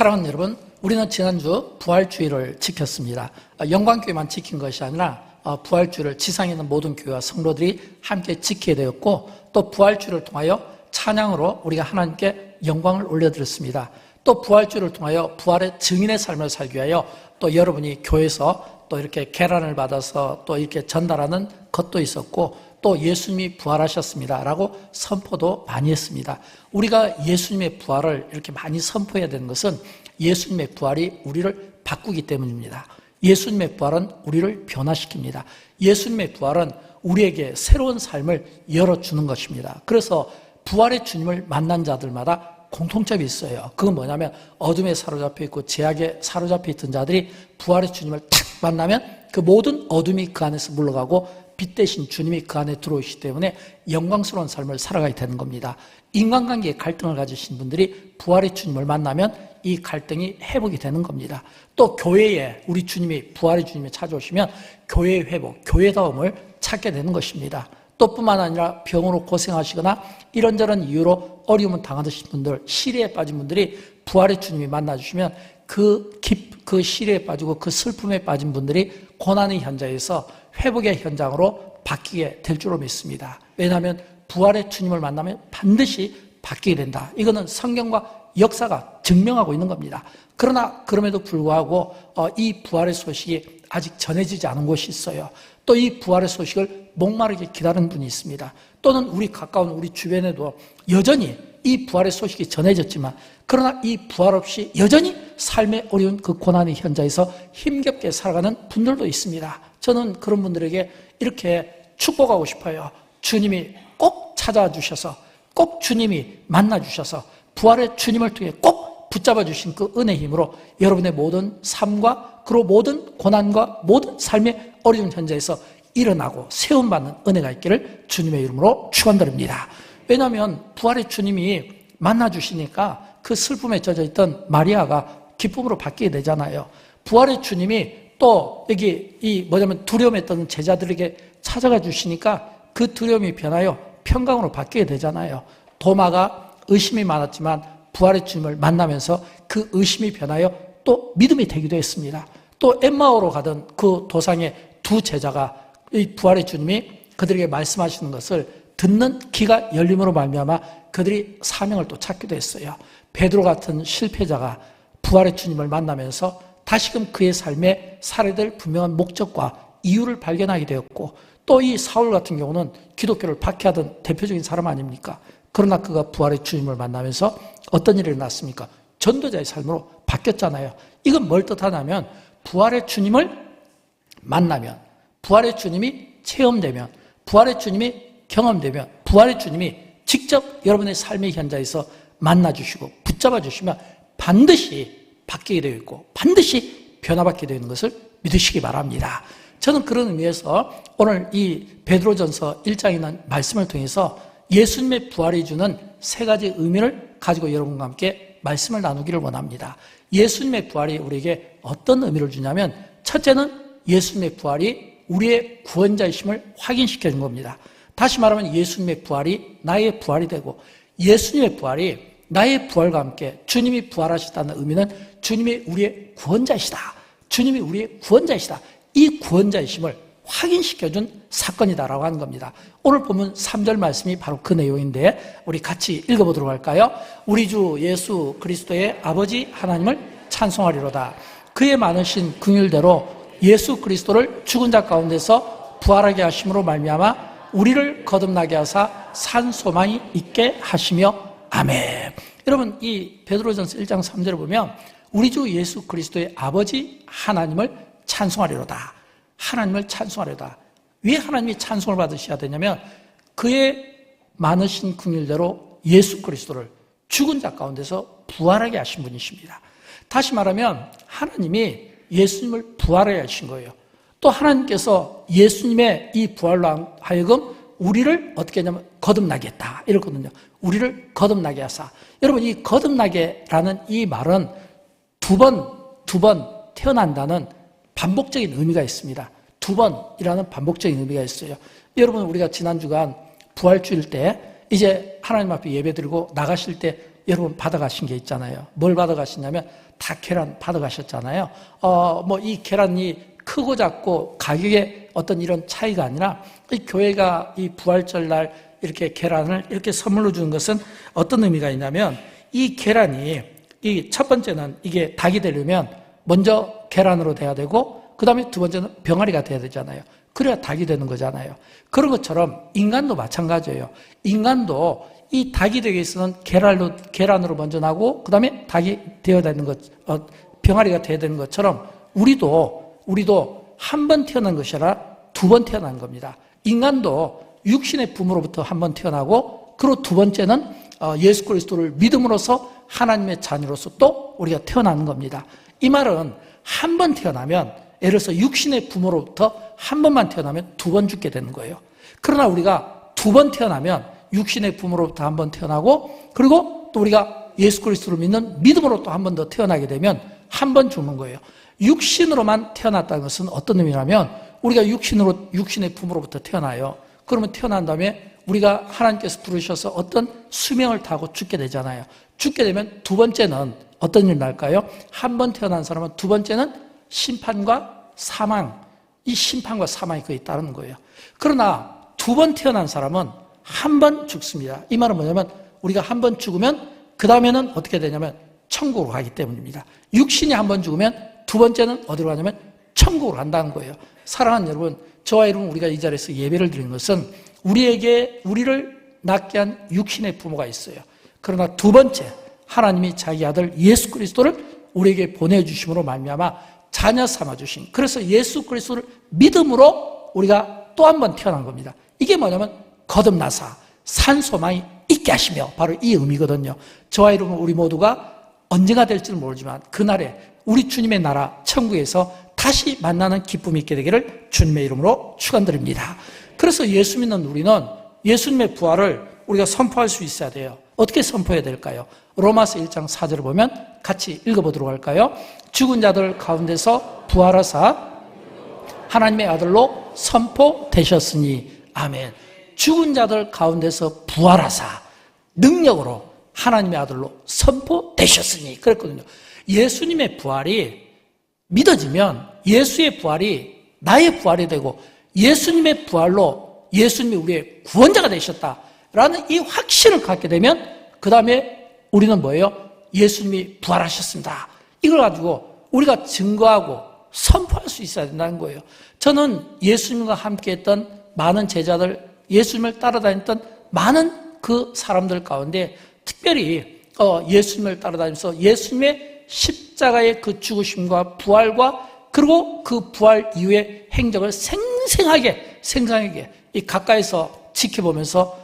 사랑하는 여러분, 우리는 지난주 부활주의를 지켰습니다. 영광교회만 지킨 것이 아니라 부활주의를 지상에 있는 모든 교회와 성도들이 함께 지키게 되었고, 또 부활주의를 통하여 찬양으로 우리가 하나님께 영광을 올려드렸습니다. 또 부활주의를 통하여 부활의 증인의 삶을 살기 위하여 또 여러분이 교회에서 또 이렇게 계란을 받아서 또 이렇게 전달하는 것도 있었고, 또 예수님이 부활하셨습니다 라고 선포도 많이 했습니다. 우리가 예수님의 부활을 이렇게 많이 선포해야 되는 것은 예수님의 부활이 우리를 바꾸기 때문입니다. 예수님의 부활은 우리를 변화시킵니다. 예수님의 부활은 우리에게 새로운 삶을 열어주는 것입니다. 그래서 부활의 주님을 만난 자들마다 공통점이 있어요. 그건 뭐냐면 어둠에 사로잡혀 있고 죄악에 사로잡혀 있던 자들이 부활의 주님을 탁 만나면 그 모든 어둠이 그 안에서 물러가고 빛 대신 주님이 그 안에 들어오시기 때문에 영광스러운 삶을 살아가야 되는 겁니다. 인간관계에 갈등을 가지신 분들이 부활의 주님을 만나면 이 갈등이 회복이 되는 겁니다. 또 교회에 우리 주님이 부활의 주님이 찾아오시면 교회의 회복, 교회다움을 찾게 되는 것입니다. 또 뿐만 아니라 병으로 고생하시거나 이런저런 이유로 어려움을 당하신 분들, 시리에 빠진 분들이 부활의 주님이 만나주시면 그 시리에 빠지고 그 슬픔에 빠진 분들이 고난의 현장에서 회복의 현장으로 바뀌게 될 줄로 믿습니다. 왜냐하면 부활의 주님을 만나면 반드시 바뀌게 된다. 이거는 성경과 역사가 증명하고 있는 겁니다. 그러나 그럼에도 불구하고 이 부활의 소식이 아직 전해지지 않은 곳이 있어요. 또 이 부활의 소식을 목마르게 기다리는 분이 있습니다. 또는 우리 가까운 우리 주변에도 여전히 이 부활의 소식이 전해졌지만 그러나 이 부활 없이 여전히 삶의 어려운 그 고난의 현장에서 힘겹게 살아가는 분들도 있습니다. 저는 그런 분들에게 이렇게 축복하고 싶어요. 주님이 꼭 찾아와 주셔서, 꼭 주님이 만나 주셔서 부활의 주님을 통해 꼭 붙잡아 주신 그 은혜의 힘으로 여러분의 모든 삶과 그리고 모든 고난과 모든 삶의 어려운 현장에서 일어나고 세움받는 은혜가 있기를 주님의 이름으로 축원드립니다. 왜냐하면 부활의 주님이 만나 주시니까 그 슬픔에 젖어 있던 마리아가 기쁨으로 바뀌게 되잖아요. 부활의 주님이 또 여기 두려움했던 제자들에게 찾아가 주시니까 그 두려움이 변하여 평강으로 바뀌게 되잖아요. 도마가 의심이 많았지만 부활의 주님을 만나면서 그 의심이 변하여 또 믿음이 되기도 했습니다. 또 엠마오로 가던 그 도상의 두 제자가 이 부활의 주님이 그들에게 말씀하시는 것을 듣는 귀가 열림으로 말미암아 그들이 사명을 또 찾기도 했어요. 베드로 같은 실패자가 부활의 주님을 만나면서 다시금 그의 삶에 살아야 분명한 목적과 이유를 발견하게 되었고, 또 이 사울 같은 경우는 기독교를 박해하던 대표적인 사람 아닙니까? 그러나 그가 부활의 주님을 만나면서 어떤 일이 일어났습니까? 전도자의 삶으로 바뀌었잖아요. 이건 뭘 뜻하냐면 부활의 주님을 만나면, 부활의 주님이 체험되면, 부활의 주님이 경험되면, 부활의 주님이 직접 여러분의 삶의 현장에서 만나주시고 붙잡아주시면 반드시 바뀌게 되어 있고 반드시 변화받게 되는 것을 믿으시기 바랍니다. 저는 그런 의미에서 오늘 이 베드로전서 1장에 있는 말씀을 통해서 예수님의 부활이 주는 세 가지 의미를 가지고 여러분과 함께 말씀을 나누기를 원합니다. 예수님의 부활이 우리에게 어떤 의미를 주냐면, 첫째는 예수님의 부활이 우리의 구원자이심을 확인시켜 준 겁니다. 다시 말하면 예수님의 부활이 나의 부활이 되고, 예수님의 부활이 나의 부활과 함께 주님이 부활하시다는 의미는 주님이 우리의 구원자이시다. 주님이 우리의 구원자이시다. 이 구원자이심을 확인시켜준 사건이다라고 하는 겁니다. 오늘 보면 3절 말씀이 바로 그 내용인데 우리 같이 읽어보도록 할까요? 우리 주 예수 그리스도의 아버지 하나님을 찬송하리로다. 그의 많으신 긍휼대로 예수 그리스도를 죽은 자 가운데서 부활하게 하심으로 말미암아 우리를 거듭나게 하사 산 소망이 있게 하시며 아멘. 여러분, 이 베드로전서 1장 3절을 보면 우리 주 예수 그리스도의 아버지 하나님을 찬송하리로다. 하나님을 찬송하리로다. 왜 하나님이 찬송을 받으셔야 되냐면 그의 많으신 긍휼대로 예수 그리스도를 죽은 자 가운데서 부활하게 하신 분이십니다. 다시 말하면 하나님이 예수님을 부활하게 하신 거예요. 또 하나님께서 예수님의 이 부활로 하여금 우리를 어떻게 하냐면 거듭나게 했다 이렇거든요. 우리를 거듭나게 하사. 여러분, 이 거듭나게라는 이 말은 두 번 태어난다는 반복적인 의미가 있습니다. 두 번이라는 반복적인 의미가 있어요. 여러분, 우리가 지난 주간 부활주일 때 이제 하나님 앞에 예배드리고 나가실 때 여러분 받아가신 게 있잖아요. 뭘 받아가시냐면 다 계란 받아가셨잖아요. 이 계란이 크고 작고 가격에 어떤 이런 차이가 아니라 이 교회가 이 부활절 날 이렇게 계란을 이렇게 선물로 주는 것은 어떤 의미가 있냐면 이 계란이 이 첫 번째는 이게 닭이 되려면 먼저 계란으로 돼야 되고 그 다음에 두 번째는 병아리가 돼야 되잖아요. 그래야 닭이 되는 거잖아요. 그런 것처럼 인간도 마찬가지예요. 인간도 이 닭이 되기 위해서는 계란으로 먼저 나고 그 다음에 닭이 되어야 되는 것, 병아리가 되어야 되는 것처럼 우리도 한 번 태어난 것이 아니라 두 번 태어난 겁니다. 인간도 육신의 부모로부터 한 번 태어나고 그리고 두 번째는 예수 그리스도를 믿음으로써 하나님의 자녀로서 또 우리가 태어나는 겁니다. 이 말은 한 번 태어나면 예를 들어서 육신의 부모로부터 한 번만 태어나면 두 번 죽게 되는 거예요. 그러나 우리가 두 번 태어나면 육신의 부모로부터 한 번 태어나고 그리고 또 우리가 예수 그리스도를 믿는 믿음으로 또 한 번 더 태어나게 되면 한 번 죽는 거예요. 육신으로만 태어났다는 것은 어떤 의미냐면 우리가 육신의 부모로부터 태어나요. 그러면 태어난 다음에 우리가 하나님께서 부르셔서 어떤 수명을 타고 죽게 되잖아요. 죽게 되면 두 번째는 어떤 일이 날까요? 한 번 태어난 사람은 두 번째는 심판과 사망, 이 심판과 사망이 거의 따르는 거예요. 그러나 두 번 태어난 사람은 한 번 죽습니다. 이 말은 뭐냐면 우리가 한 번 죽으면 그 다음에는 어떻게 되냐면 천국으로 가기 때문입니다. 육신이 한 번 죽으면 두 번째는 어디로 가냐면 천국으로 간다는 거예요. 사랑하는 여러분, 저와 여러분 우리가 이 자리에서 예배를 드리는 것은 우리를 낳게 한 육신의 부모가 있어요. 그러나 두 번째 하나님이 자기 아들 예수 그리스도를 우리에게 보내주심으로 말미암아 자녀 삼아주신, 그래서 예수 그리스도를 믿음으로 우리가 또 한 번 태어난 겁니다. 이게 뭐냐면 거듭나사 산 소망이 있게 하시며 바로 이 의미거든요. 저와 여러분 우리 모두가 언제가 될지는 모르지만 그날에 우리 주님의 나라 천국에서 다시 만나는 기쁨이 있게 되기를 주님의 이름으로 축원드립니다. 그래서 예수 믿는 우리는 예수님의 부활을 우리가 선포할 수 있어야 돼요. 어떻게 선포해야 될까요? 로마서 1장 4절을 보면 같이 읽어보도록 할까요? 죽은 자들 가운데서 부활하사 하나님의 아들로 선포되셨으니 아멘. 죽은 자들 가운데서 부활하사 능력으로 하나님의 아들로 선포되셨으니 그랬거든요. 예수님의 부활이 믿어지면 예수의 부활이 나의 부활이 되고 예수님의 부활로 예수님이 우리의 구원자가 되셨다라는 이 확신을 갖게 되면 그 다음에 우리는 뭐예요? 예수님이 부활하셨습니다. 이걸 가지고 우리가 증거하고 선포할 수 있어야 된다는 거예요. 저는 예수님과 함께했던 많은 제자들, 예수님을 따라다녔던 많은 그 사람들 가운데 특별히 예수님을 따라다니면서 예수님의 십자가의 그 죽으심과 부활과 그리고 그 부활 이후의 행적을 생생하게 이 가까이서 지켜보면서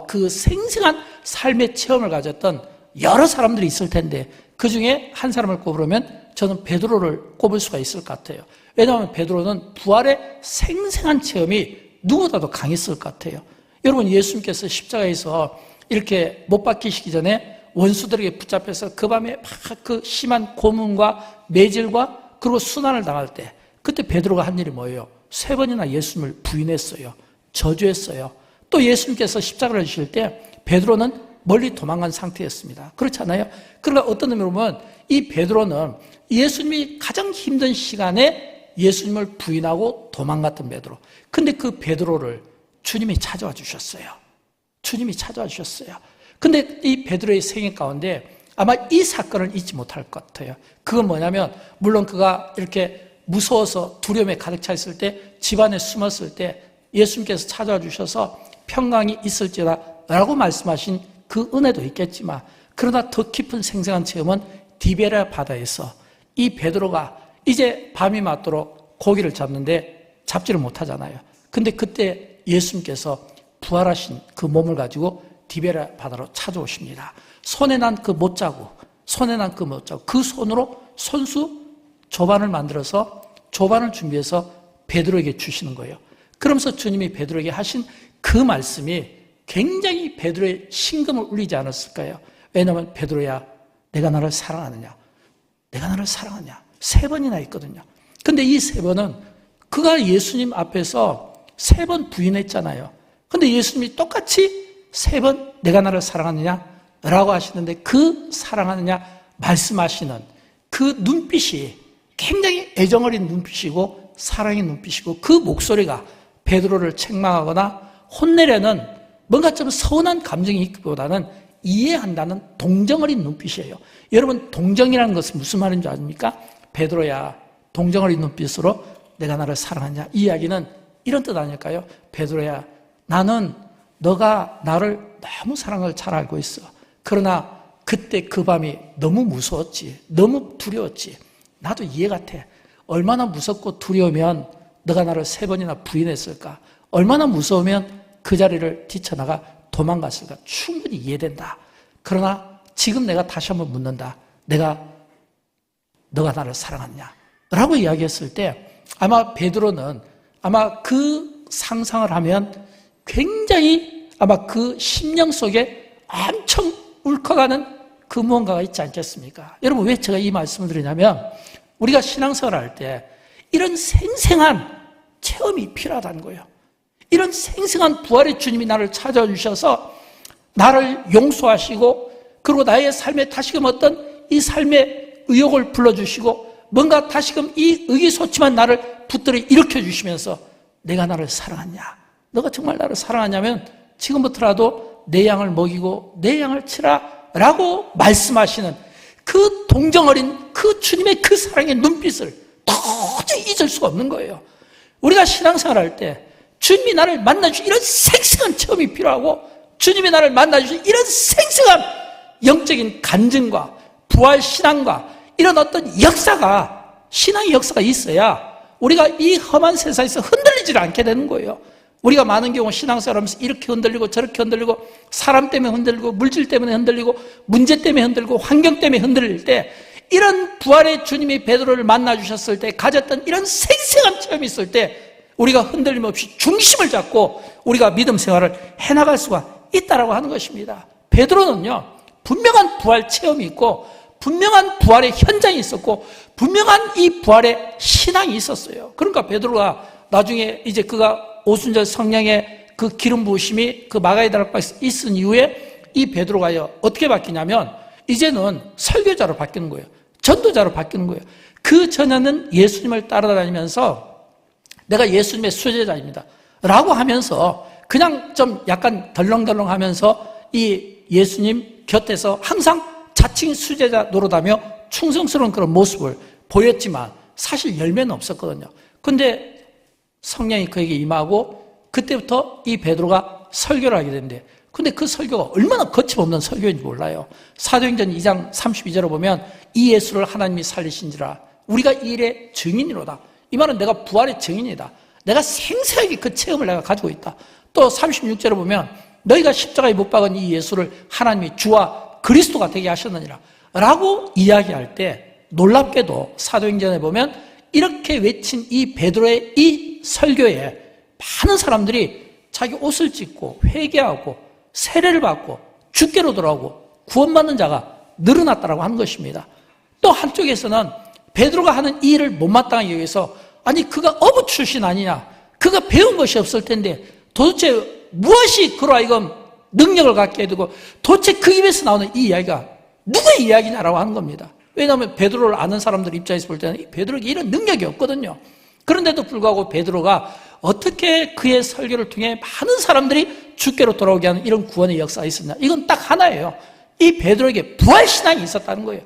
그 생생한 삶의 체험을 가졌던 여러 사람들이 있을 텐데 그 중에 한 사람을 꼽으려면 저는 베드로를 꼽을 수가 있을 것 같아요. 왜냐하면 베드로는 부활의 생생한 체험이 누구보다도 강했을 것 같아요. 여러분 예수님께서 십자가에서 이렇게 못 박히시기 전에 원수들에게 붙잡혀서 그 밤에 막 그 심한 고문과 매질과 그리고 순환을 당할 때 그때 베드로가 한 일이 뭐예요? 3번이나 예수님을 부인했어요. 저주했어요. 또 예수님께서 십자가를 지실 때 베드로는 멀리 도망간 상태였습니다. 그렇잖아요? 그러니까 어떤 의미로 보면 이 베드로는 예수님이 가장 힘든 시간에 예수님을 부인하고 도망갔던 베드로. 근데 그 베드로를 주님이 찾아와 주셨어요. 주님이 찾아와 주셨어요. 근데 이 베드로의 생애 가운데 아마 이 사건을 잊지 못할 것 같아요. 그건 뭐냐면 물론 그가 이렇게 무서워서 두려움에 가득 차 있을 때 집안에 숨었을 때 예수님께서 찾아와 주셔서 평강이 있을지라 라고 말씀하신 그 은혜도 있겠지만 그러나 더 깊은 생생한 체험은 디베랴 바다에서 이 베드로가 이제 밤이 맞도록 고기를 잡는데 잡지를 못하잖아요. 근데 그때 예수님께서 부활하신 그 몸을 가지고 디베랴 바다로 찾아오십니다. 손에 난 그 못자국, 그 손으로 손수 조반을 만들어서 조반을 준비해서 베드로에게 주시는 거예요. 그러면서 주님이 베드로에게 하신 그 말씀이 굉장히 베드로의 심금을 울리지 않았을까요? 왜냐하면 베드로야, 내가 나를 사랑하느냐? 내가 나를 사랑하냐? 3번이나 있거든요. 근데 이 3번은 그가 예수님 앞에서 3번 부인했잖아요. 근데 예수님이 똑같이 3번 내가 나를 사랑하느냐? 라고 하시는데 그 사랑하느냐 말씀하시는 그 눈빛이 굉장히 애정 어린 눈빛이고 사랑의 눈빛이고 그 목소리가 베드로를 책망하거나 혼내려는 뭔가 좀 서운한 감정이 있기보다는 이해한다는 동정 어린 눈빛이에요. 여러분, 동정이라는 것은 무슨 말인 줄 아십니까? 베드로야, 동정 어린 눈빛으로 내가 나를 사랑하냐. 이 이야기는 이런 뜻 아닐까요? 베드로야, 나는 너가 나를 너무 사랑을 잘 알고 있어. 그러나 그때 그 밤이 너무 무서웠지. 너무 두려웠지. 나도 이해가 돼. 얼마나 무섭고 두려우면 너가 나를 3번이나 부인했을까? 얼마나 무서우면 그 자리를 뛰쳐나가 도망갔을까? 충분히 이해된다. 그러나 지금 내가 다시 한번 묻는다. 너가 나를 사랑하느냐? 라고 이야기했을 때 아마 베드로는 아마 그 상상을 하면 굉장히 아마 그 심령 속에 엄청 울컥하는 그 무언가가 있지 않겠습니까? 여러분, 왜 제가 이 말씀을 드리냐면 우리가 신앙생활을 할 때 이런 생생한 체험이 필요하다는 거예요. 이런 생생한 부활의 주님이 나를 찾아와 주셔서 나를 용서하시고 그리고 나의 삶에 다시금 어떤 이 삶의 의욕을 불러주시고 뭔가 다시금 이 의기소침한 나를 붙들어 일으켜주시면서 내가 나를 사랑하냐? 너가 정말 나를 사랑하냐면 지금부터라도 내 양을 먹이고 내 양을 치라 라고 말씀하시는 그 동정 어린 그 주님의 그 사랑의 눈빛을 도저히 잊을 수가 없는 거예요. 우리가 신앙생활 할 때 주님이 나를 만나주신 이런 생생한 체험이 필요하고 주님이 나를 만나주신 이런 생생한 영적인 간증과 부활신앙과 이런 어떤 역사가 신앙의 역사가 있어야 우리가 이 험한 세상에서 흔들리지를 않게 되는 거예요. 우리가 많은 경우 신앙생활하면서 이렇게 흔들리고 저렇게 흔들리고 사람 때문에 흔들리고 물질 때문에 흔들리고 문제 때문에 흔들리고 환경 때문에 흔들릴 때 이런 부활의 주님이 베드로를 만나주셨을 때 가졌던 이런 생생한 체험이 있을 때 우리가 흔들림 없이 중심을 잡고 우리가 믿음 생활을 해나갈 수가 있다라고 하는 것입니다. 베드로는요, 분명한 부활 체험이 있고 분명한 부활의 현장이 있었고 분명한 이 부활의 신앙이 있었어요. 그러니까 베드로가 나중에 이제 그가 오순절 성령의 그 기름 부으심이 그 마가의 다락방에 있은 이후에 이 베드로가요 어떻게 바뀌냐면 이제는 설교자로 바뀌는 거예요. 전도자로 바뀌는 거예요. 그 전에는 예수님을 따라다니면서 내가 예수님의 수제자입니다 라고 하면서 그냥 좀 약간 덜렁덜렁 하면서 이 예수님 곁에서 항상 자칭 수제자 노릇하며 충성스러운 그런 모습을 보였지만 사실 열매는 없었거든요. 근데 성령이 그에게 임하고 그때부터 이 베드로가 설교를 하게 되는데 근데 그 설교가 얼마나 거침없는 설교인지 몰라요. 사도행전 2장 32절을 보면 이 예수를 하나님이 살리신지라 우리가 이 일의 증인이로다. 이 말은 내가 부활의 증인이다. 내가 생생하게 그 체험을 내가 가지고 있다. 또 36절을 보면 너희가 십자가에 못 박은 이 예수를 하나님이 주와 그리스도가 되게 하셨느니라 라고 이야기할 때 놀랍게도 사도행전에 보면 이렇게 외친 이 베드로의 이 설교에 많은 사람들이 자기 옷을 찢고 회개하고 세례를 받고 주께로 돌아오고 구원받는 자가 늘어났다라고 하는 것입니다. 또 한쪽에서는 베드로가 하는 이 일을 못마땅하게 여기서 아니 그가 어부 출신 아니냐 그가 배운 것이 없을 텐데 도대체 무엇이 그러하여금 능력을 갖게 해두고 도대체 그 입에서 나오는 이 이야기가 누구의 이야기냐라고 하는 겁니다. 왜냐하면 베드로를 아는 사람들 입장에서 볼 때는 베드로에게 이런 능력이 없거든요. 그런데도 불구하고 베드로가 어떻게 그의 설교를 통해 많은 사람들이 주께로 돌아오게 하는 이런 구원의 역사가 있었냐. 이건 딱 하나예요. 이 베드로에게 부활신앙이 있었다는 거예요.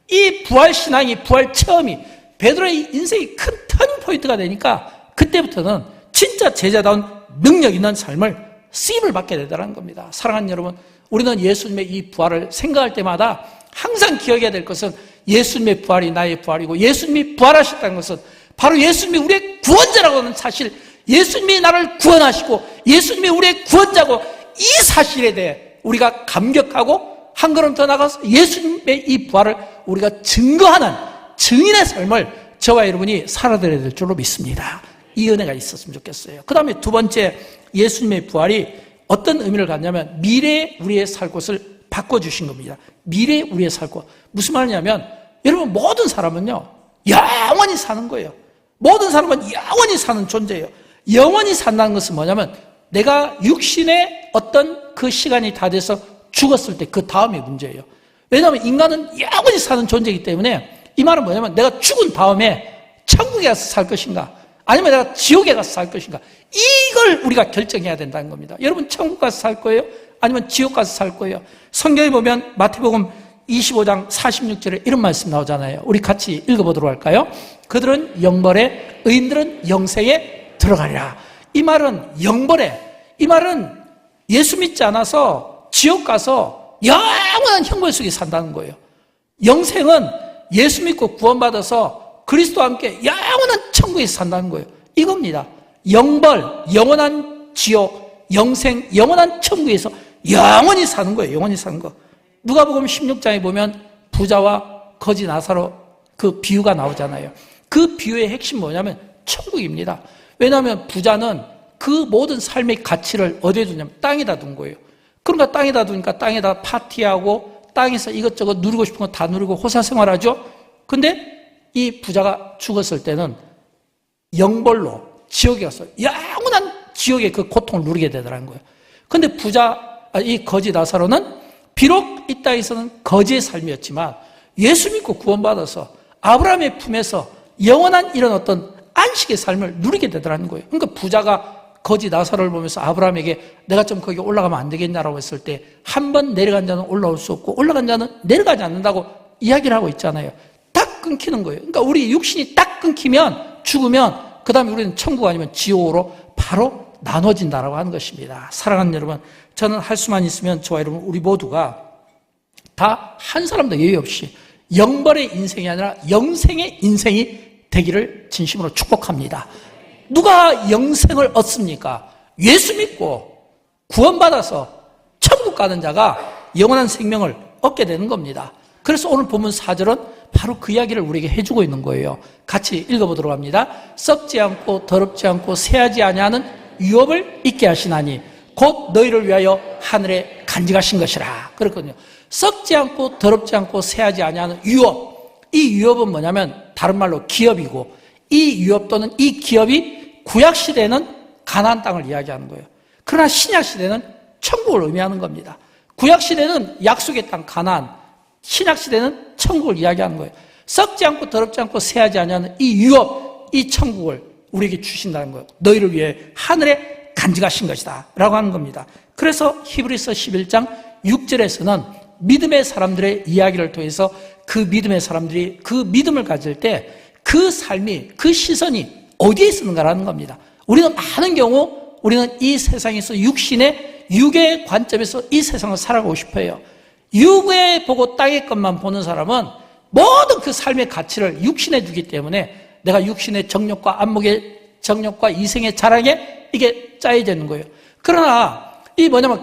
이 부활신앙이 부활체험이 베드로의 인생의 큰 터닝포인트가 되니까 그때부터는 진짜 제자다운 능력 있는 삶을 쓰임을 받게 되더라는 겁니다. 사랑하는 여러분, 우리는 예수님의 이 부활을 생각할 때마다 항상 기억해야 될 것은 예수님의 부활이 나의 부활이고 예수님이 부활하셨다는 것은 바로 예수님이 우리의 구원자라고 하는 사실, 예수님이 나를 구원하시고 예수님이 우리의 구원자고 이 사실에 대해 우리가 감격하고 한 걸음 더 나가서 예수님의 이 부활을 우리가 증거하는 증인의 삶을 저와 여러분이 살아드려야 될 줄로 믿습니다. 이 은혜가 있었으면 좋겠어요. 그 다음에 두 번째, 예수님의 부활이 어떤 의미를 갖냐면 미래에 우리의 살 곳을 바꿔주신 겁니다. 미래에 우리의 살 곳. 무슨 말이냐면 여러분 모든 사람은요 영원히 사는 거예요. 모든 사람은 영원히 사는 존재예요. 영원히 산다는 것은 뭐냐면 내가 육신의 어떤 그 시간이 다 돼서 죽었을 때 그 다음이 문제예요. 왜냐하면 인간은 영원히 사는 존재이기 때문에 이 말은 뭐냐면 내가 죽은 다음에 천국에 가서 살 것인가 아니면 내가 지옥에 가서 살 것인가 이걸 우리가 결정해야 된다는 겁니다. 여러분 천국 가서 살 거예요? 아니면 지옥 가서 살 거예요? 성경에 보면 마태복음 25장 46절에 이런 말씀 나오잖아요. 우리 같이 읽어보도록 할까요? 그들은 영벌에 의인들은 영생에 들어가리라. 이 말은 영벌에, 이 말은 예수 믿지 않아서 지옥 가서 영원한 형벌 속에 산다는 거예요. 영생은 예수 믿고 구원받아서 그리스도와 함께 영원한 천국에서 산다는 거예요. 이겁니다. 영벌, 영원한 지옥, 영생, 영원한 천국에서 영원히 사는 거예요. 영원히 사는 거. 누가복음 16장에 보면 부자와 거지 나사로 그 비유가 나오잖아요. 그 비유의 핵심 뭐냐면 천국입니다. 왜냐하면 부자는 그 모든 삶의 가치를 어디에 두냐면 땅에다 둔 거예요. 그러니까 땅에다 두니까 땅에다 파티하고 땅에서 이것저것 누리고 싶은 거 다 누리고 호사생활하죠. 근데 이 부자가 죽었을 때는 영벌로 지옥에 가서 영원한 지옥의 그 고통을 누리게 되더라는 거예요. 근데 이 거지 나사로는 비록 이 땅에서는 거지의 삶이었지만 예수 믿고 구원받아서 아브라함의 품에서 영원한 이런 어떤 안식의 삶을 누리게 되더라는 거예요. 그러니까 부자가 거지 나사로를 보면서 아브라함에게 내가 좀 거기 올라가면 안 되겠냐라고 했을 때 한 번 내려간 자는 올라올 수 없고 올라간 자는 내려가지 않는다고 이야기를 하고 있잖아요. 딱 끊기는 거예요. 그러니까 우리 육신이 딱 끊기면 죽으면 그 다음에 우리는 천국 아니면 지옥으로 바로 나눠진다라고 하는 것입니다. 사랑하는 여러분, 저는 할 수만 있으면 저와 여러분 우리 모두가 다 한 사람도 예외 없이 영벌의 인생이 아니라 영생의 인생이 되기를 진심으로 축복합니다. 누가 영생을 얻습니까? 예수 믿고 구원받아서 천국 가는 자가 영원한 생명을 얻게 되는 겁니다. 그래서 오늘 본문 4절은 바로 그 이야기를 우리에게 해주고 있는 거예요. 같이 읽어보도록 합니다. 썩지 않고 더럽지 않고 새하지 아니하는 유업을 있게 하시나니 곧 너희를 위하여 하늘에 간직하신 것이라. 그렇거든요. 썩지 않고 더럽지 않고 새하지 아니하는 유업. 이 유업은 뭐냐면 다른 말로 기업이고 이 유업 또는 이 기업이 구약시대는 가나안 땅을 이야기하는 거예요. 그러나 신약시대는 천국을 의미하는 겁니다. 구약시대는 약속의 땅 가나안, 신약시대는 천국을 이야기하는 거예요. 썩지 않고 더럽지 않고 새하지 아니하는 이 유업, 이 천국을 우리에게 주신다는 거예요. 너희를 위해 하늘에 간직하신 것이다 라고 하는 겁니다. 그래서 히브리서 11장 6절에서는 믿음의 사람들의 이야기를 통해서 그 믿음의 사람들이 그 믿음을 가질 때 그 삶이, 그 시선이 어디에 있는가라는 겁니다. 우리는 많은 경우 우리는 이 세상에서 육의 관점에서 이 세상을 살아가고 싶어요. 육에 보고 땅의 것만 보는 사람은 모든 그 삶의 가치를 육신에 두기 때문에 내가 육신의 정욕과 안목의 정욕과 이생의 자랑에 이게 짜여져 있는 거예요. 그러나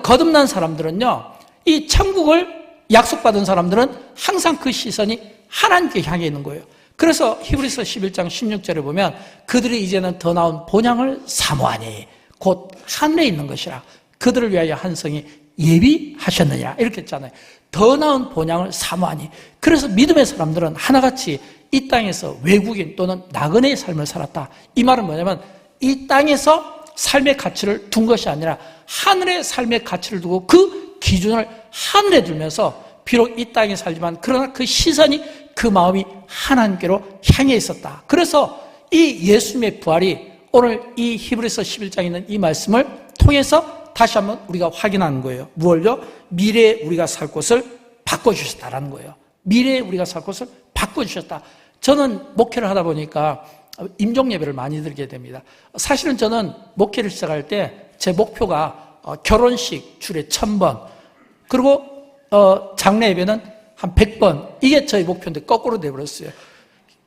거듭난 사람들은요, 이 천국을 약속받은 사람들은 항상 그 시선이 하나님께 향해 있는 거예요. 그래서 히브리서 11장 16절에 보면 그들이 이제는 더 나은 본향을 사모하니 곧 하늘에 있는 것이라 그들을 위하여 한 성이 예비하셨느니라 이렇게 했잖아요. 더 나은 본향을 사모하니. 그래서 믿음의 사람들은 하나같이 이 땅에서 외국인 또는 나그네의 삶을 살았다. 이 말은 뭐냐면 이 땅에서 삶의 가치를 둔 것이 아니라 하늘의 삶의 가치를 두고 그 기준을 하늘에 두면서 비록 이 땅에 살지만 그러나 그 시선이 그 마음이 하나님께로 향해 있었다. 그래서 이 예수님의 부활이 오늘 이 히브리서 11장에 있는 이 말씀을 통해서 다시 한번 우리가 확인하는 거예요. 무엇을요? 미래에 우리가 살 곳을 바꿔주셨다라는 거예요. 미래에 우리가 살 곳을 바꿔주셨다. 저는 목회를 하다 보니까 임종예배를 많이 드리게 됩니다. 사실은 저는 목회를 시작할 때 제 목표가 결혼식 주례 1000번 그리고 장례 예배는 한 100번 이게 저희 목표인데 거꾸로 돼버렸어요.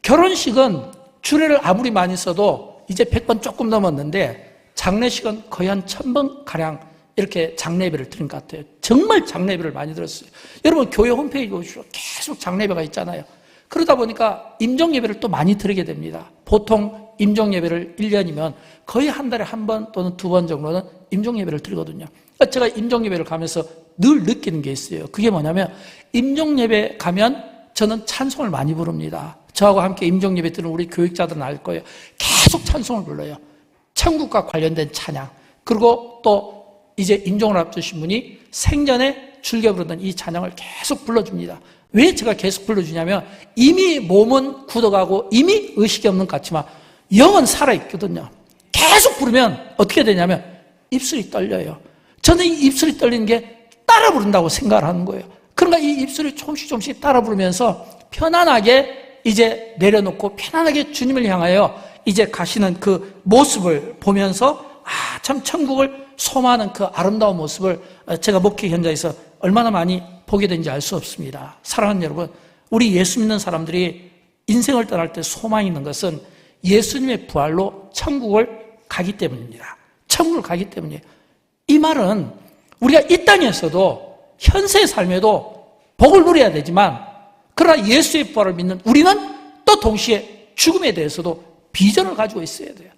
결혼식은 주례를 아무리 많이 써도 이제 100번 조금 넘었는데 장례식은 거의 한 1000번가량 이렇게 장례 예배를 드린 것 같아요. 정말 장례 예배를 많이 들었어요. 여러분 교회 홈페이지 보시면 계속 장례 예배가 있잖아요. 그러다 보니까 임종 예배를 또 많이 드리게 됩니다. 보통 임종 예배를 1년이면 거의 한 달에 한 번 또는 2번 정도는 임종 예배를 드리거든요. 제가 임종 예배를 가면서 늘 느끼는 게 있어요. 그게 뭐냐면 임종 예배 가면 저는 찬송을 많이 부릅니다. 저하고 함께 임종 예배 드리는 우리 교육자들은 알 거예요. 계속 찬송을 불러요. 천국과 관련된 찬양. 그리고 또 이제 임종을 앞두신 분이 생전에 즐겨 부르던 이 찬양을 계속 불러줍니다. 왜 제가 계속 불러주냐면 이미 몸은 굳어가고 이미 의식이 없는 것 같지만 영은 살아있거든요. 계속 부르면 어떻게 되냐면 입술이 떨려요. 저는 이 입술이 떨리는 게 따라 부른다고 생각을 하는 거예요. 그러니까 이 입술이 조금씩 따라 부르면서 편안하게 이제 내려놓고 편안하게 주님을 향하여 이제 가시는 그 모습을 보면서 참 천국을 소망하는 그 아름다운 모습을 제가 목회 현장에서 얼마나 많이 보게 된지 알 수 없습니다. 사랑하는 여러분, 우리 예수 믿는 사람들이 인생을 떠날 때 소망이 있는 것은 예수님의 부활로 천국을 가기 때문입니다. 천국을 가기 때문이에요. 이 말은 우리가 이 땅에서도 현세의 삶에도 복을 누려야 되지만 그러나 예수의 부활을 믿는 우리는 또 동시에 죽음에 대해서도 비전을 가지고 있어야 돼요.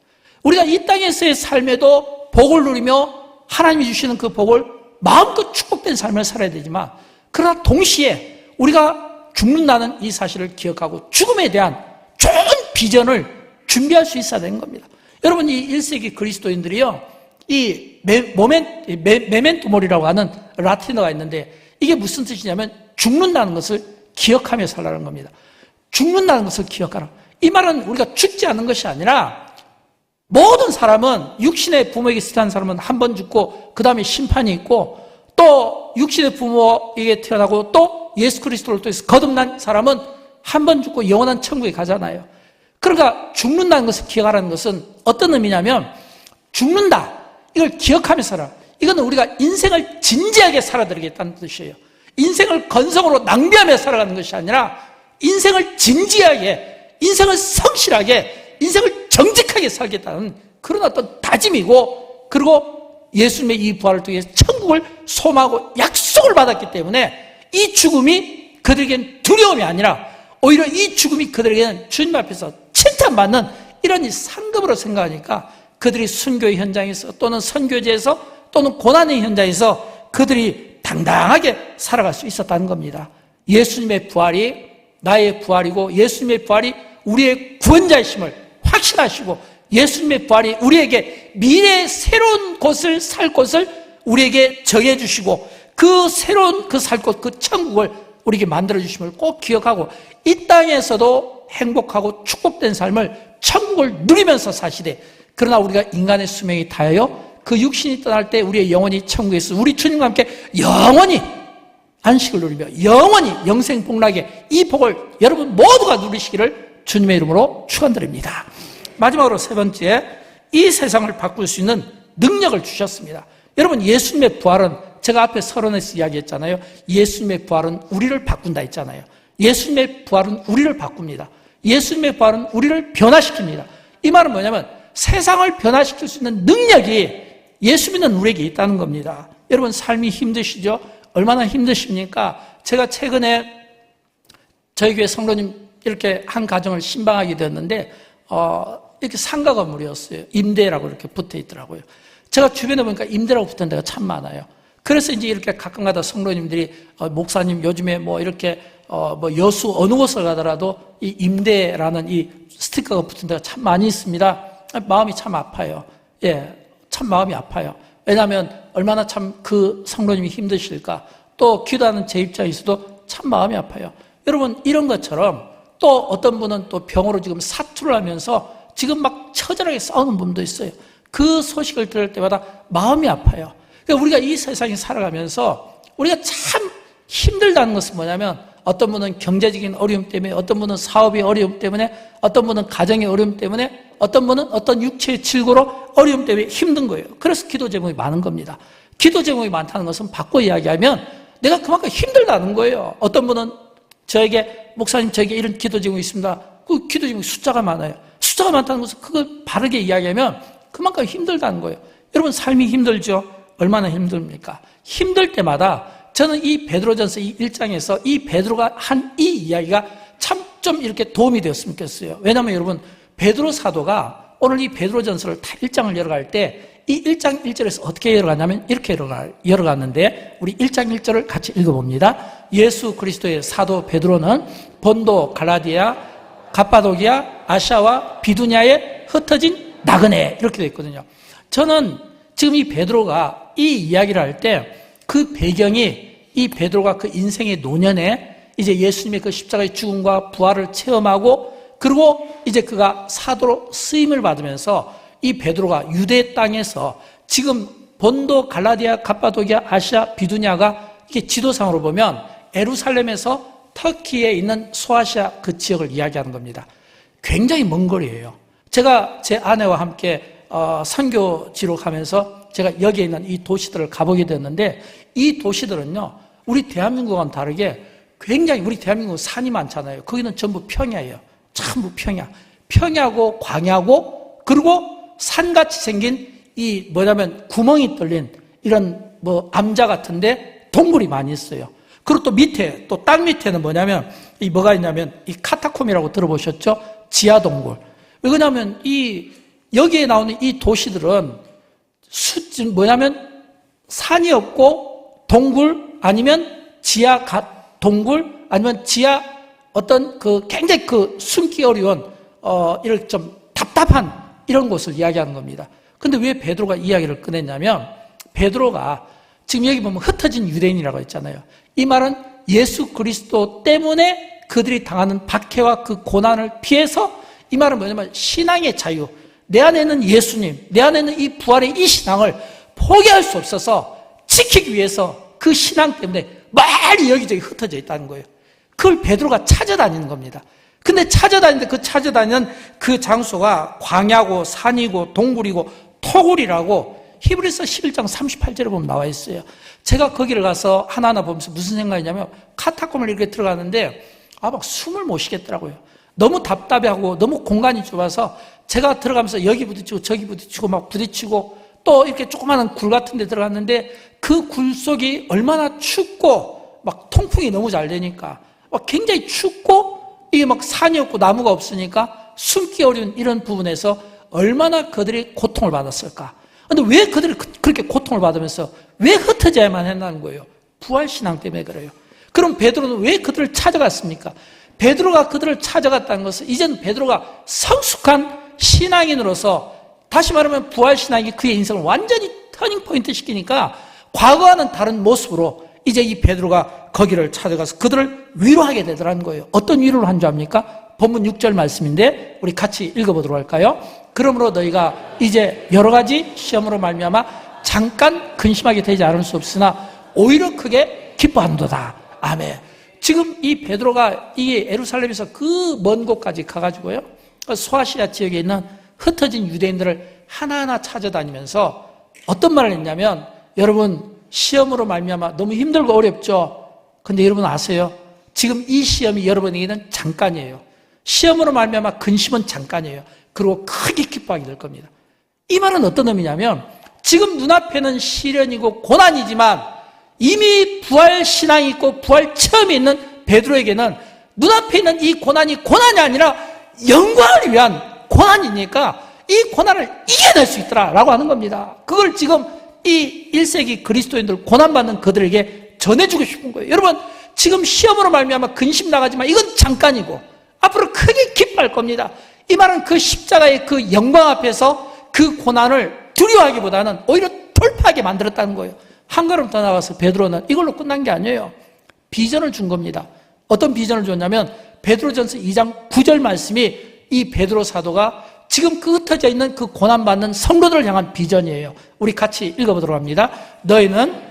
우리가 이 땅에서의 삶에도 복을 누리며 하나님이 주시는 그 복을 마음껏 축복된 삶을 살아야 되지만 그러나 동시에 우리가 죽는다는 이 사실을 기억하고 죽음에 대한 좋은 비전을 준비할 수 있어야 되는 겁니다. 여러분, 이 1세기 그리스도인들이요, 이 메멘토 모리라고 하는 라틴어가 있는데 이게 무슨 뜻이냐면 죽는다는 것을 기억하며 살라는 겁니다. 죽는다는 것을 기억하라. 이 말은 우리가 죽지 않는 것이 아니라 모든 사람은 육신의 부모에게 태어난 사람은 한 번 죽고 그 다음에 심판이 있고 또 육신의 부모에게 태어나고 또 예수 그리스도를 통해서 거듭난 사람은 한 번 죽고 영원한 천국에 가잖아요. 그러니까 죽는다는 것을 기억하라는 것은 어떤 의미냐면 죽는다, 이걸 기억하며 살아. 이건 우리가 인생을 진지하게 살아드리겠다는 뜻이에요. 인생을 건성으로 낭비하며 살아가는 것이 아니라 인생을 진지하게, 인생을 성실하게, 인생을 정직하게 살겠다는 그런 어떤 다짐이고, 그리고 예수님의 이 부활을 통해서 천국을 소망하고 약속을 받았기 때문에 이 죽음이 그들에게는 두려움이 아니라 오히려 이 죽음이 그들에게는 주님 앞에서 칭찬받는 이런 이 상급으로 생각하니까 그들이 순교의 현장에서 또는 선교제에서 또는 고난의 현장에서 그들이 당당하게 살아갈 수 있었다는 겁니다. 예수님의 부활이 나의 부활이고 예수님의 부활이 우리의 구원자이심을 확신하시고 예수님의 부활이 우리에게 미래의 새로운 곳을 살 곳을 우리에게 정해주시고 그 새로운 그 살 곳, 그 천국을 우리에게 만들어주심을 꼭 기억하고 이 땅에서도 행복하고 축복된 삶을 천국을 누리면서 사시되, 그러나 우리가 인간의 수명이 다하여 그 육신이 떠날 때 우리의 영혼이 천국에서 우리 주님과 함께 영원히 안식을 누리며 영원히 영생 복락의 이 복을 여러분 모두가 누리시기를 주님의 이름으로 축원드립니다. 마지막으로 세 번째, 이 세상을 바꿀 수 있는 능력을 주셨습니다. 여러분, 예수님의 부활은 제가 앞에 서론에서 이야기했잖아요. 예수님의 부활은 우리를 바꾼다 했잖아요. 예수님의 부활은 우리를 바꿉니다. 예수님의 부활은 우리를 변화시킵니다. 이 말은 뭐냐면 세상을 변화시킬 수 있는 능력이 예수 믿는 우리에게 있다는 겁니다. 여러분, 삶이 힘드시죠? 얼마나 힘드십니까? 제가 최근에 저희 교회 성도님 이렇게 한 가정을 신방하게 되었는데 이렇게 상가 건물이었어요. 임대라고 이렇게 붙어 있더라고요. 제가 주변에 보니까 임대라고 붙은 데가 참 많아요. 그래서 이제 이렇게 가끔가다 성도님들이 목사님 요즘에 뭐 이렇게 뭐 여수 어느 곳을 가더라도 이 임대라는 이 스티커가 붙은 데가 참 많이 있습니다. 마음이 참 아파요. 예, 참 마음이 아파요. 왜냐하면 얼마나 참 그 성도님이 힘드실까. 또 기도하는 제 입장에서도 참 마음이 아파요. 여러분, 이런 것처럼 또 어떤 분은 또 병으로 지금 사투를 하면서 지금 막 처절하게 싸우는 분도 있어요. 그 소식을 들을 때마다 마음이 아파요. 그러니까 우리가 이 세상에 살아가면서 우리가 참 힘들다는 것은 뭐냐면 어떤 분은 경제적인 어려움 때문에, 어떤 분은 사업의 어려움 때문에, 어떤 분은 가정의 어려움 때문에, 어떤 분은 어떤 육체의 질고로 어려움 때문에 힘든 거예요. 그래서 기도 제목이 많은 겁니다. 기도 제목이 많다는 것은 바꿔 이야기하면 내가 그만큼 힘들다는 거예요. 어떤 분은 저에게 목사님 저에게 이런 기도 제목이 있습니다. 그 기도 제목이 숫자가 많아요. 숫자가 많다는 것은 그걸 바르게 이야기하면 그만큼 힘들다는 거예요. 여러분, 삶이 힘들죠? 얼마나 힘듭니까? 힘들 때마다 저는 이 베드로전서 이 1장에서 이 베드로가 한 이 이야기가 참 좀 이렇게 도움이 되었으면 좋겠어요. 왜냐하면 여러분, 베드로 사도가 오늘 이 베드로전서를 다 1장을 열어갈 때 이 1장 1절에서 어떻게 열어가냐면 이렇게 열어갔는데 우리 1장 1절을 같이 읽어봅니다. 예수 그리스도의 사도 베드로는 본도, 갈라디아, 갑바도기아, 아시아와 비두냐에 흩어진 나그네, 이렇게 되어 있거든요. 저는 지금 이 베드로가 이 이야기를 할 때 그 배경이 이 베드로가 그 인생의 노년에 이제 예수님의 그 십자가의 죽음과 부활을 체험하고, 그리고 이제 그가 사도로 쓰임을 받으면서 이 베드로가 유대 땅에서 지금 본도, 갈라디아, 갑바도기아, 아시아, 비두냐가 이게 지도상으로 보면 예루살렘에서 터키에 있는 소아시아 그 지역을 이야기하는 겁니다. 굉장히 먼 거리예요. 제가 제 아내와 함께 선교지로 가면서 제가 여기에 있는 이 도시들을 가보게 됐는데, 이 도시들은요, 우리 대한민국과는 다르게 굉장히, 우리 대한민국은 산이 많잖아요. 거기는 전부 평야예요. 전부 평야. 평야고 광야고, 그리고 산같이 생긴 이 뭐냐면 구멍이 뚫린 이런 뭐 암자 같은데 동굴이 많이 있어요. 그리고 또 밑에, 또 땅 밑에는 뭐냐면 이 뭐가 있냐면 이 카타콤이라고 들어보셨죠? 지하 동굴. 왜냐하면 이 여기에 나오는 이 도시들은 뭐냐면 산이 없고 동굴, 아니면 지하 동굴, 아니면 지하 어떤 그 굉장히 그 숨기 어려운 이렇게 좀 답답한 이런 곳을 이야기하는 겁니다. 근데 왜 베드로가 이야기를 꺼냈냐면, 베드로가 지금 여기 보면 흩어진 유대인이라고 했잖아요. 이 말은 예수 그리스도 때문에 그들이 당하는 박해와 그 고난을 피해서, 이 말은 뭐냐면 신앙의 자유, 내 안에는 예수님, 내 안에는 이 부활의 이 신앙을 포기할 수 없어서 지키기 위해서 그 신앙 때문에 많이 여기저기 흩어져 있다는 거예요. 그걸 베드로가 찾아다니는 겁니다. 근데 찾아다니는데 그 찾아다니는 그 장소가 광야고 산이고 동굴이고 토굴이라고 히브리서 11장 38절에 보면 나와 있어요. 제가 거기를 가서 하나하나 보면서 무슨 생각이냐면, 카타콤을 이렇게 들어가는데 막 숨을 못 쉬겠더라고요. 너무 답답해하고 너무 공간이 좁아서 제가 들어가면서 여기 부딪히고 저기 부딪히고 막 부딪히고, 또 이렇게 조그마한 굴 같은 데 들어갔는데 그 굴 속이 얼마나 춥고 막 통풍이 너무 잘 되니까 막 굉장히 춥고, 이게 막 산이 없고 나무가 없으니까 숨기 어려운 이런 부분에서 얼마나 그들이 고통을 받았을까. 그런데 왜 그들이 그렇게 고통을 받으면서 왜 흩어져야만 했다는 거예요? 부활신앙 때문에 그래요. 그럼 베드로는 왜 그들을 찾아갔습니까? 베드로가 그들을 찾아갔다는 것은 이제는 베드로가 성숙한 신앙인으로서, 다시 말하면 부활신앙이 그의 인생을 완전히 터닝포인트 시키니까 과거와는 다른 모습으로 이제 이 베드로가 거기를 찾아가서 그들을 위로하게 되더라는 거예요. 어떤 위로를 한 줄 압니까? 본문 6절 말씀인데 우리 같이 읽어보도록 할까요? 그러므로 너희가 이제 여러 가지 시험으로 말미암아 잠깐 근심하게 되지 않을 수 없으나 오히려 크게 기뻐한도다. 아멘. 지금 이 베드로가 이 예루살렘에서 그 먼 곳까지 가가지고요, 소아시아 지역에 있는 흩어진 유대인들을 하나하나 찾아다니면서 어떤 말을 했냐면, 여러분 시험으로 말미암아 너무 힘들고 어렵죠? 근데 여러분 아세요? 지금 이 시험이 여러분에게는 잠깐이에요. 시험으로 말미암아 근심은 잠깐이에요. 그리고 크게 기뻐하게 될 겁니다. 이 말은 어떤 의미냐면, 지금 눈앞에는 시련이고 고난이지만 이미 부활 신앙이 있고 부활 체험이 있는 베드로에게는 눈앞에 있는 이 고난이 고난이 아니라 영광을 위한 고난이니까 이 고난을 이겨낼 수 있더라라고 하는 겁니다. 그걸 지금 이 1세기 그리스도인들, 고난받는 그들에게 전해주고 싶은 거예요. 여러분, 지금 시험으로 말미암아 근심 나가지만 이건 잠깐이고 앞으로 크게 기뻐할 겁니다. 이 말은 그 십자가의 그 영광 앞에서 그 고난을 두려워하기보다는 오히려 돌파하게 만들었다는 거예요. 한 걸음 더 나가서 베드로는 이걸로 끝난 게 아니에요. 비전을 준 겁니다. 어떤 비전을 줬냐면, 베드로전서 2장 9절 말씀이 이 베드로 사도가 지금 그 흩어져 있는 그 고난받는 성도들을 향한 비전이에요. 우리 같이 읽어보도록 합니다. 너희는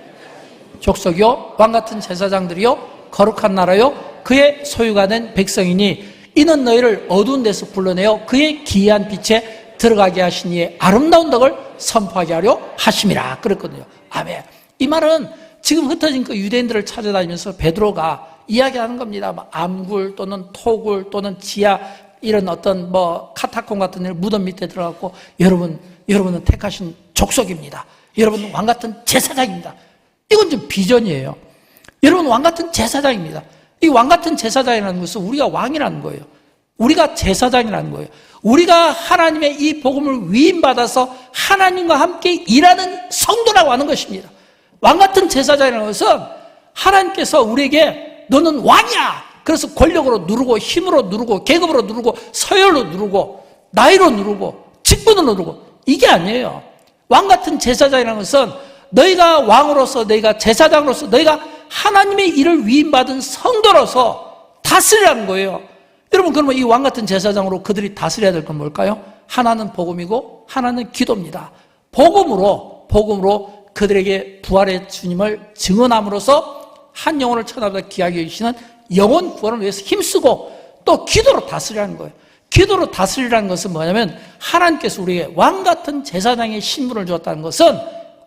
족속이요 왕같은 제사장들이요 거룩한 나라요 그의 소유가 된 백성이니 이는 너희를 어두운 데서 불러내어 그의 기이한 빛에 들어가게 하신 이의 아름다운 덕을 선포하게 하려 하심이라 그랬거든요. 아멘. 이 말은 지금 흩어진 그 유대인들을 찾아다니면서 베드로가 이야기하는 겁니다. 암굴 또는 토굴 또는 지하 이런 어떤 카타콤 같은 데 무덤 밑에 들어갔고, 여러분은 택하신 족속입니다. 여러분은 왕같은 제사장입니다. 이건 좀 비전이에요. 여러분 왕같은 제사장입니다. 이 왕같은 제사장이라는 것은 우리가 왕이라는 거예요. 우리가 제사장이라는 거예요. 우리가 하나님의 이 복음을 위임받아서 하나님과 함께 일하는 성도라고 하는 것입니다. 왕같은 제사장이라는 것은 하나님께서 우리에게 너는 왕이야. 그래서 권력으로 누르고 힘으로 누르고 계급으로 누르고 서열로 누르고 나이로 누르고 직분으로 누르고, 이게 아니에요. 왕같은 제사장이라는 것은 너희가 왕으로서, 너희가 제사장으로서 너희가 하나님의 일을 위임받은 성도로서 다스리라는 거예요. 여러분, 그러면 이 왕같은 제사장으로 그들이 다스려야 될 건 뭘까요? 하나는 복음이고 하나는 기도입니다. 복음으로 그들에게 부활의 주님을 증언함으로써 한 영혼을 천하보다 귀하게 여기시는 영혼 구원을 위해서 힘쓰고, 또 기도로 다스리라는 거예요. 기도로 다스리라는 것은 뭐냐면, 하나님께서 우리에게 왕같은 제사장의 신분을 주었다는 것은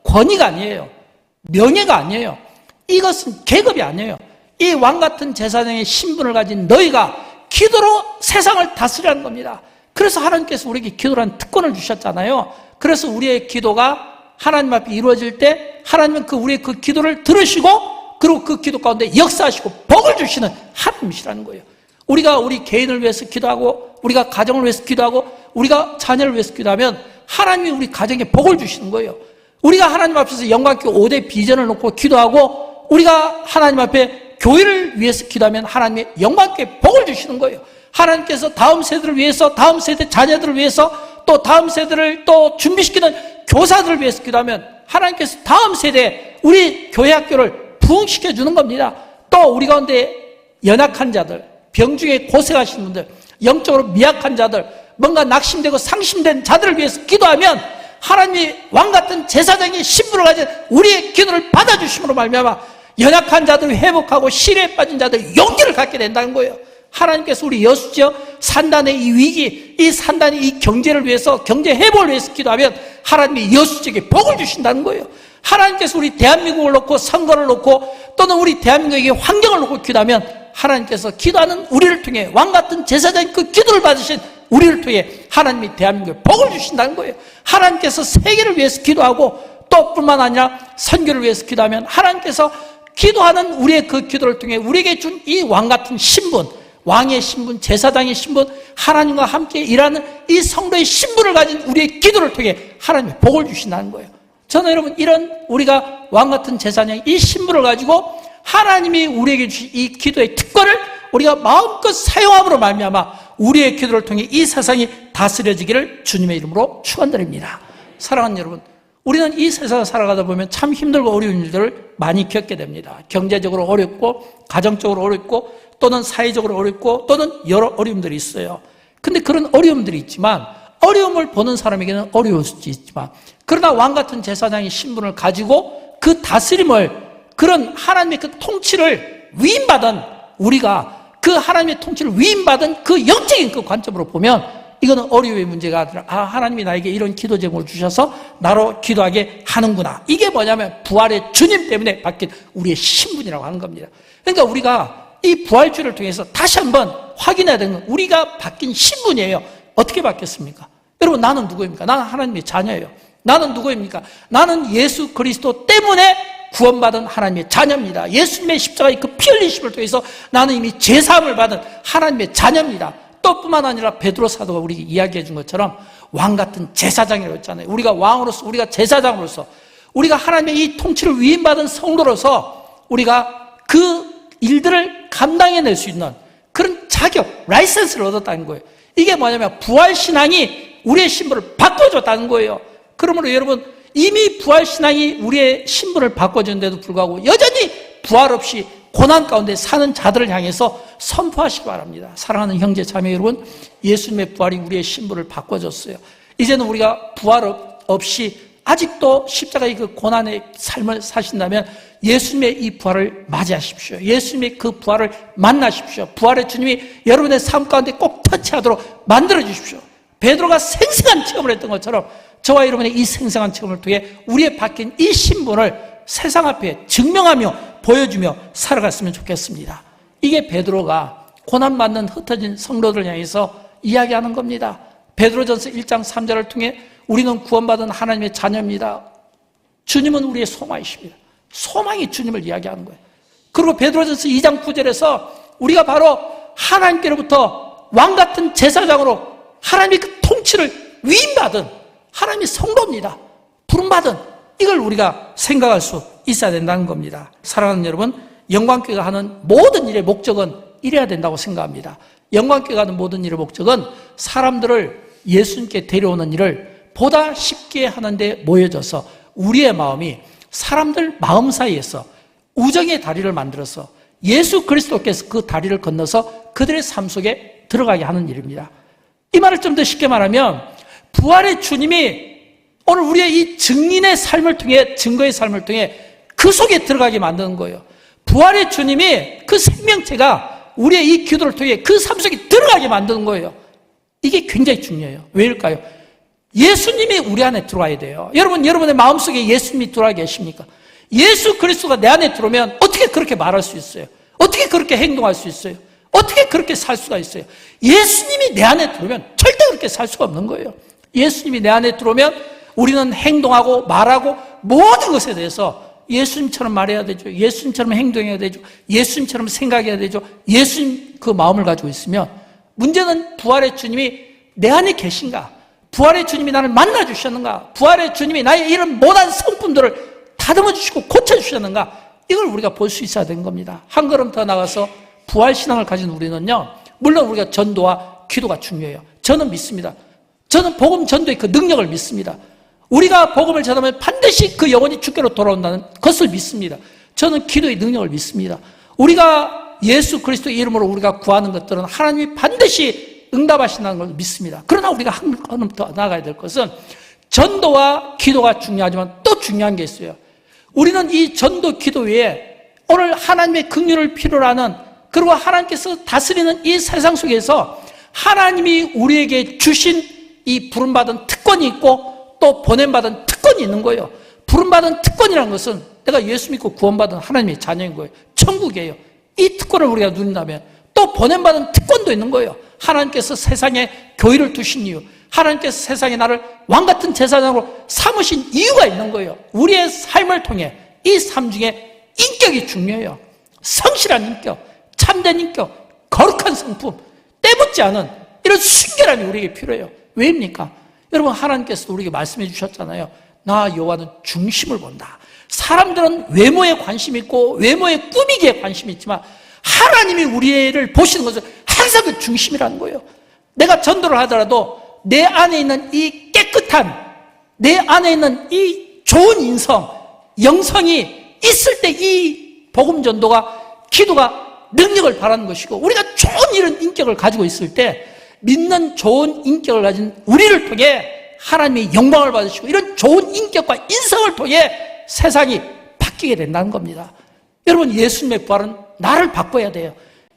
권위가 아니에요. 명예가 아니에요. 이것은 계급이 아니에요. 이 왕같은 제사장의 신분을 가진 너희가 기도로 세상을 다스리라는 겁니다. 그래서 하나님께서 우리에게 기도라는 특권을 주셨잖아요. 그래서 우리의 기도가 하나님 앞에 이루어질 때 하나님은 우리의 그 기도를 들으시고, 그리고 그 기도 가운데 역사하시고 복을 주시는 하나님이시라는 거예요. 우리가 우리 개인을 위해서 기도하고, 우리가 가정을 위해서 기도하고, 우리가 자녀를 위해서 기도하면 하나님이 우리 가정에 복을 주시는 거예요. 우리가 하나님 앞에서 영광교 5대 비전을 놓고 기도하고, 우리가 하나님 앞에 교회를 위해서 기도하면 하나님의 영광교에 복을 주시는 거예요. 하나님께서 다음 세대를 위해서, 다음 세대 자녀들을 위해서, 또 다음 세대를 또 준비시키는 교사들을 위해서 기도하면 하나님께서 다음 세대에 우리 교회 학교를 부흥시켜 주는 겁니다. 또 우리 가운데 연약한 자들, 병중에 고생하시는 분들, 영적으로 미약한 자들, 뭔가 낙심되고 상심된 자들을 위해서 기도하면 하나님이 왕같은 제사장의 신분을 가진 우리의 기도를 받아주심으로 말미암아 연약한 자들을 회복하고 시련에 빠진 자들 용기를 갖게 된다는 거예요. 하나님께서 우리 여수지역 산단의 이 위기, 이 산단의 이 경제를 위해서, 경제 회복을 위해서 기도하면 하나님이 여수지역에 복을 주신다는 거예요. 하나님께서 우리 대한민국을 놓고, 선거를 놓고, 또는 우리 대한민국의 환경을 놓고 기도하면 하나님께서 기도하는 우리를 통해 왕같은 제사장의 그 기도를 받으신 우리를 통해 하나님이 대한민국에 복을 주신다는 거예요. 하나님께서 세계를 위해서 기도하고, 또 뿐만 아니라 선교를 위해서 기도하면 하나님께서 기도하는 우리의 그 기도를 통해 우리에게 준 이 왕같은 신분, 왕의 신분, 제사장의 신분, 하나님과 함께 일하는 이 성도의 신분을 가진 우리의 기도를 통해 하나님이 복을 주신다는 거예요. 저는 여러분, 이런 우리가 왕같은 제사장의 이 신분을 가지고 하나님이 우리에게 주신 이 기도의 특권을 우리가 마음껏 사용함으로 말미암아 우리의 기도를 통해 이 세상이 다스려지기를 주님의 이름으로 축원드립니다. 사랑하는 여러분, 우리는 이 세상을 살아가다 보면 참 힘들고 어려운 일들을 많이 겪게 됩니다. 경제적으로 어렵고, 가정적으로 어렵고, 또는 사회적으로 어렵고, 또는 여러 어려움들이 있어요. 근데 그런 어려움들이 있지만, 어려움을 보는 사람에게는 어려울 수도 있지만, 그러나 왕같은 제사장의 신분을 가지고 그 다스림을, 그런 하나님의 그 통치를 위임받은 우리가 그 하나님의 통치를 위임받은 그 영적인 그 관점으로 보면 이거는 어려움의 문제가 아니라, 하나님이 나에게 이런 기도 제목을 주셔서 나로 기도하게 하는구나. 이게 뭐냐면 부활의 주님 때문에 바뀐 우리의 신분이라고 하는 겁니다. 그러니까 우리가 이 부활주를 통해서 다시 한번 확인해야 되는 건 우리가 바뀐 신분이에요. 어떻게 바뀌었습니까? 여러분, 나는 누구입니까? 나는 하나님의 자녀예요. 나는 누구입니까? 나는 예수 그리스도 때문에 구원받은 하나님의 자녀입니다. 예수님의 십자가의 그 피 흘리심을 통해서 나는 이미 제사함을 받은 하나님의 자녀입니다. 또 뿐만 아니라 베드로 사도가 우리에게 이야기해 준 것처럼 왕같은 제사장이라고 했잖아요. 우리가 왕으로서, 우리가 제사장으로서, 우리가 하나님의 이 통치를 위임받은 성도로서 우리가 그 일들을 감당해낼 수 있는 그런 자격, 라이센스를 얻었다는 거예요. 이게 뭐냐면 부활신앙이 우리의 신분을 바꿔줬다는 거예요. 그러므로 여러분, 이미 부활신앙이 우리의 신분을 바꿔줬는데도 불구하고 여전히 부활 없이 고난 가운데 사는 자들을 향해서 선포하시기 바랍니다. 사랑하는 형제 자매 여러분, 예수님의 부활이 우리의 신분을 바꿔줬어요. 이제는 우리가 부활 없이 아직도 십자가의 그 고난의 삶을 사신다면 예수님의 이 부활을 맞이하십시오. 예수님의 그 부활을 만나십시오. 부활의 주님이 여러분의 삶 가운데 꼭 터치하도록 만들어주십시오. 베드로가 생생한 체험을 했던 것처럼 저와 여러분의 이 생생한 체험을 통해 우리의 바뀐 이 신분을 세상 앞에 증명하며 보여주며 살아갔으면 좋겠습니다. 이게 베드로가 고난받는 흩어진 성도들을 향해서 이야기하는 겁니다. 베드로전서 1장 3절을 통해 우리는 구원받은 하나님의 자녀입니다. 주님은 우리의 소망이십니다. 소망이 주님을 이야기하는 거예요. 그리고 베드로전서 2장 9절에서 우리가 바로 하나님께로부터 왕같은 제사장으로 하나님의 그 통치를 위임받은 하나님의 성도입니다. 부름받은, 이걸 우리가 생각할 수 있어야 된다는 겁니다. 사랑하는 여러분, 영광교회가 하는 모든 일의 목적은 이래야 된다고 생각합니다. 영광교회가 하는 모든 일의 목적은 사람들을 예수님께 데려오는 일을 보다 쉽게 하는데 모여져서 우리의 마음이 사람들 마음 사이에서 우정의 다리를 만들어서 예수 그리스도께서 그 다리를 건너서 그들의 삶 속에 들어가게 하는 일입니다. 이 말을 좀 더 쉽게 말하면 부활의 주님이 오늘 우리의 이 증인의 삶을 통해, 증거의 삶을 통해 그 속에 들어가게 만드는 거예요. 부활의 주님이 그 생명체가 우리의 이 기도를 통해 그 삶 속에 들어가게 만드는 거예요. 이게 굉장히 중요해요. 왜일까요? 예수님이 우리 안에 들어와야 돼요. 여러분, 여러분의 마음속에 예수님이 들어와 계십니까? 예수 그리스도가 내 안에 들어오면 어떻게 그렇게 말할 수 있어요? 어떻게 그렇게 행동할 수 있어요? 어떻게 그렇게 살 수가 있어요? 예수님이 내 안에 들어오면 절대 그렇게 살 수가 없는 거예요. 예수님이 내 안에 들어오면 우리는 행동하고 말하고 모든 것에 대해서 예수님처럼 말해야 되죠. 예수님처럼 행동해야 되죠. 예수님처럼 생각해야 되죠. 예수님 그 마음을 가지고 있으면, 문제는 부활의 주님이 내 안에 계신가? 부활의 주님이 나를 만나 주셨는가? 부활의 주님이 나의 이런 모든 성품들을 다듬어 주시고 고쳐 주셨는가? 이걸 우리가 볼 수 있어야 되는 겁니다. 한 걸음 더 나가서 부활 신앙을 가진 우리는요, 물론 우리가 전도와 기도가 중요해요. 저는 믿습니다. 저는 복음 전도의 그 능력을 믿습니다. 우리가 복음을 전하면 반드시 그 영혼이 주께로 돌아온다는 것을 믿습니다. 저는 기도의 능력을 믿습니다. 우리가 예수 그리스도의 이름으로 우리가 구하는 것들은 하나님이 반드시 응답하신다는 걸 믿습니다. 그러나 우리가 한 걸음 더 나아가야 될 것은 전도와 기도가 중요하지만 또 중요한 게 있어요. 우리는 이 전도 기도 외에 오늘 하나님의 긍휼을 필요로 하는, 그리고 하나님께서 다스리는 이 세상 속에서 하나님이 우리에게 주신 이 부름받은 특권이 있고 또 보냄받은 특권이 있는 거예요. 부름받은 특권이라는 것은 내가 예수 믿고 구원받은 하나님의 자녀인 거예요. 천국이에요. 이 특권을 우리가 누린다면 또 보냄받은 특권도 있는 거예요. 하나님께서 세상에 교회를 두신 이유, 하나님께서 세상에 나를 왕같은 제사장으로 삼으신 이유가 있는 거예요. 우리의 삶을 통해 이 삶 중에 인격이 중요해요. 성실한 인격, 참된 인격, 거룩한 성품, 때묻지 않은 이런 순결함이 우리에게 필요해요. 왜입니까? 여러분, 하나님께서도 우리에게 말씀해 주셨잖아요. 나 여호와는 중심을 본다. 사람들은 외모에 관심이 있고 외모에 꾸미기에 관심이 있지만 하나님이 우리를 보시는 것은 항상 그 중심이라는 거예요. 내가 전도를 하더라도 내 안에 있는 이 깨끗한, 내 안에 있는 이 좋은 인성, 영성이 있을 때 이 복음 전도가, 기도가 능력을 발하는 것이고, 우리가 좋은 이런 인격을 가지고 있을 때 믿는 좋은 인격을 가진 우리를 통해 하나님의 영광을 받으시고, 이런 좋은 인격과 인성을 통해 세상이 바뀌게 된다는 겁니다. 여러분, 예수님의 부활은 나를 바꿔야 돼요.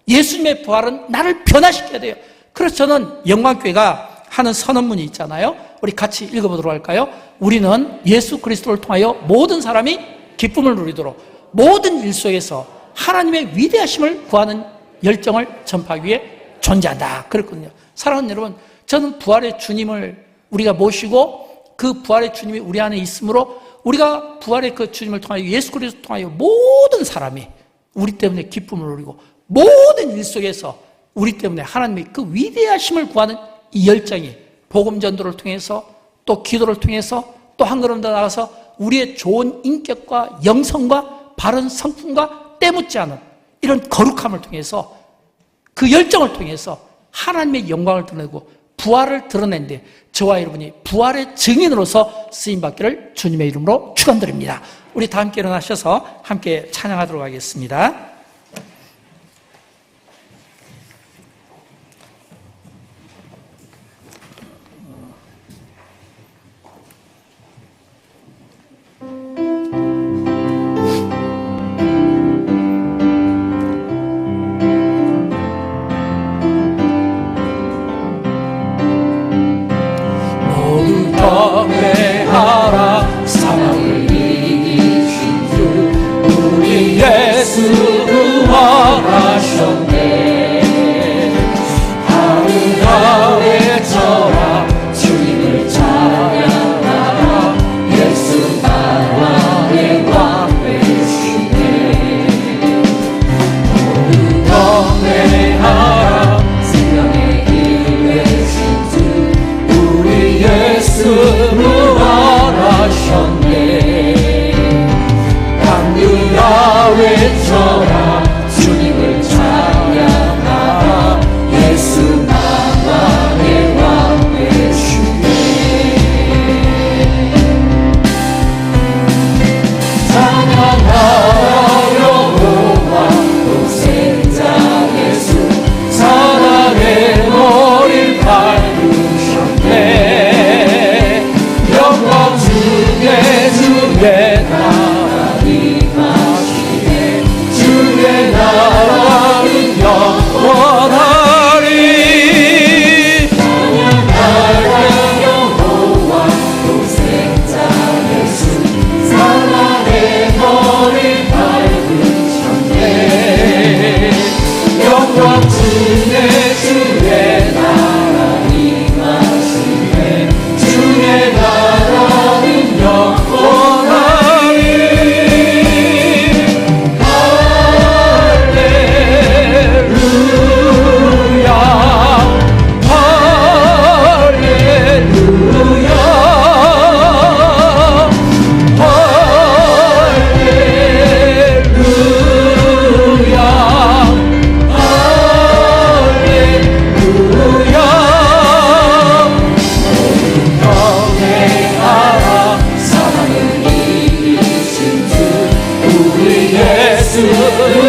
예수님의 부활은 나를 변화시켜야 돼요. 그래서 저는 영광교회가 하는 선언문이 있잖아요. 우리 같이 읽어보도록 할까요? 우리는 예수 그리스도를 통하여 모든 사람이 기쁨을 누리도록 모든 일 속에서 하나님의 위대하심을 구하는 열정을 전파하기 위해 존재한다. 그랬거든요. 사랑하는 여러분, 저는 부활의 주님을 우리가 모시고 그 부활의 주님이 우리 안에 있으므로 우리가 부활의 그 주님을 통하여, 예수 그리스도를 통하여 모든 사람이 우리 때문에 기쁨을 누리고 모든 일 속에서 우리 때문에 하나님의 그 위대하심을 구하는 이 열정이 복음 전도를 통해서 또 기도를 통해서 또 한 걸음 더 나가서 우리의 좋은 인격과 영성과 바른 성품과 때묻지 않은 이런 거룩함을 통해서, 그 열정을 통해서 하나님의 영광을 드러내고 부활을 드러낸데 저와 여러분이 부활의 증인으로서 쓰임받기를 주님의 이름으로 축원드립니다. 우리 다 함께 일어나셔서 함께 찬양하도록 하겠습니다. 경배하라. 사랑을 이기신 주 우리 예수 예수를